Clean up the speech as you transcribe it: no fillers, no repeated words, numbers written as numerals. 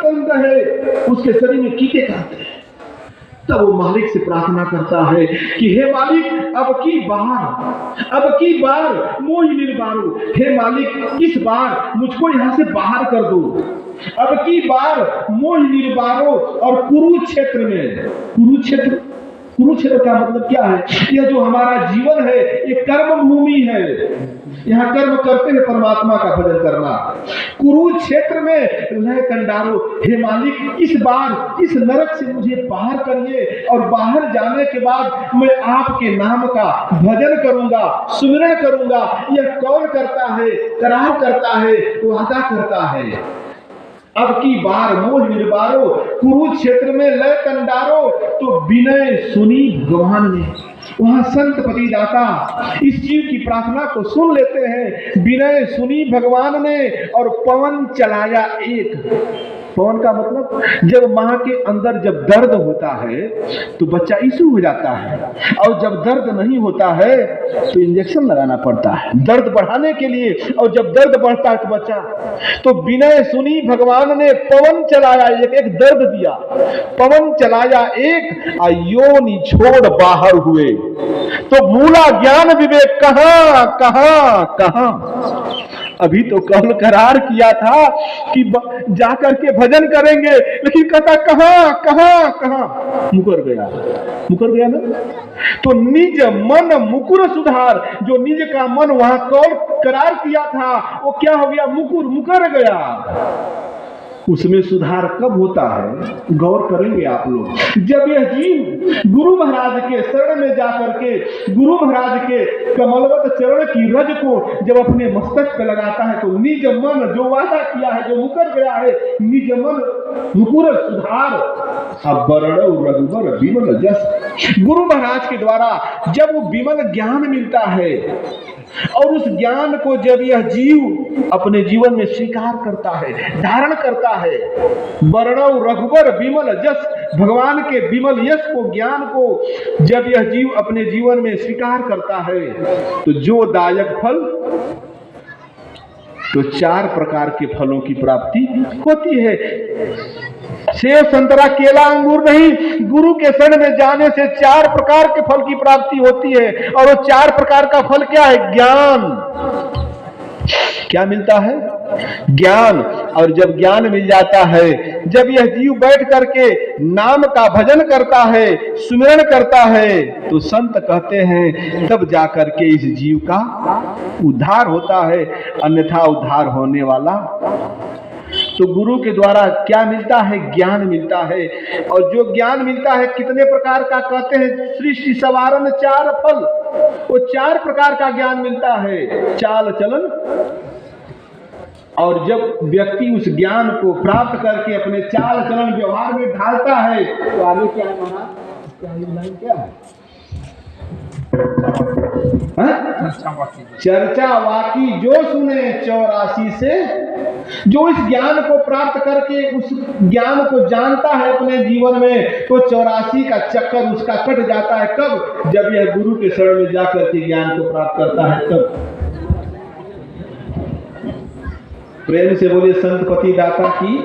बंद है, उसके शरीर में कीटे काटते हैं। तब वो मालिक से प्रार्थना करता है कि हे मालिक, अब की बार मोहि निर्बारो, हे मालिक इस बार मुझको यहाँ से बाहर कर दो, अब की बार मोहि निर्बारो। और कुरुक्षेत्र का मतलब क्या है? यह जो हमारा जीवन है ये कर्म भूमि है, यहाँ कर्म करते हैं परमात्मा का भजन करना। कुरुक्षेत्र में लय कंडारो, हे मालिक इस बार इस नरक से मुझे बाहर करिए, और बाहर जाने के बाद मैं आपके नाम का भजन करूंगा, सुमिरन करूंगा। यह कौन करता है? करार करता है, वादा करता है। अब की बार मोह निर्बारो, कुरुक्षेत्र में लय कंडारो। तो विनय सुनी भगवान ने, वहां संत पतिदाता इस जीव की प्रार्थना को सुन लेते हैं। विनय सुनी भगवान ने और पवन चलाया एक। पवन का मतलब जब मां के अंदर जब दर्द होता है तो बच्चा इशू हो जाता है, और जब दर्द नहीं होता है तो इंजेक्शन लगाना पड़ता है दर्द बढ़ाने के लिए, और जब दर्द बढ़ता है तो बच्चा, तो विनय सुनी भगवान ने पवन चलाया एक दर्द दिया, पवन चलाया एक, योनि छोड़ बाहर हुए। तो भूला ज्ञान विवेक कहां कहां कहां। अभी तो कल करार किया था कि जाकर के भजन करेंगे, लेकिन कहता कहां कहां कहां, मुकर गया ना। तो निज मन मुकुर सुधार, जो निज का मन वहां कल करार किया था वो क्या हो गया? मुकर गया। उसमें सुधार कब होता है? गौर करेंगे आप लोग। जब यह जीव गुरु महाराज के शरण में जाकर के गुरु महाराज के कमलवत चरण की रज को जब अपने मस्तक पे लगाता है तो निज मन जो वादा किया है, जो मुकर गया है, निज मन मुकुर सुधार अब रघुबर विमल जस। गुरु महाराज के द्वारा जब वो विमल ज्ञान मिलता है, और उस ज्ञान को जब यह जीव अपने जीवन में स्वीकार करता है, धारण करता है, वर्णव रघुबर विमल जस, भगवान के विमल यश को, ज्ञान को जब यह जीव अपने जीवन में स्वीकार करता है तो जो दायक फल, तो 4 प्रकार के फलों की प्राप्ति होती है। सेब संतरा केला अंगूर नहीं, गुरु के शरण में जाने से 4 प्रकार के फल की प्राप्ति होती है। और वो 4 प्रकार का फल क्या है? ज्ञान। क्या मिलता है? ज्ञान। और जब ज्ञान मिल जाता है, जब यह जीव बैठ करके नाम का भजन करता है, सुमिरन करता है, तो संत कहते हैं तब जाकर के इस जीव का उद्धार होता है, अन्यथा उद्धार होने वाला। तो गुरु के द्वारा क्या मिलता है? ज्ञान मिलता है। और जो ज्ञान मिलता है कितने प्रकार का? कहते हैं सृष्टि सवारण 4 फल, वो 4 प्रकार का ज्ञान मिलता है। चाल चलन, और जब व्यक्ति उस ज्ञान को प्राप्त करके अपने चाल चलन व्यवहार में ढालता है तो आगे क्या है महाराज? क्या है? चर्चा वाकी जो सुने 84 से, जो इस ज्ञान को प्राप्त करके उस ज्ञान को जानता है अपने जीवन में, तो 84 का चक्कर उसका कट जाता है। कब? जब यह गुरु के शरण में जाकर के ज्ञान को प्राप्त करता है। तब प्रेम से बोलिए संत पति दाता की।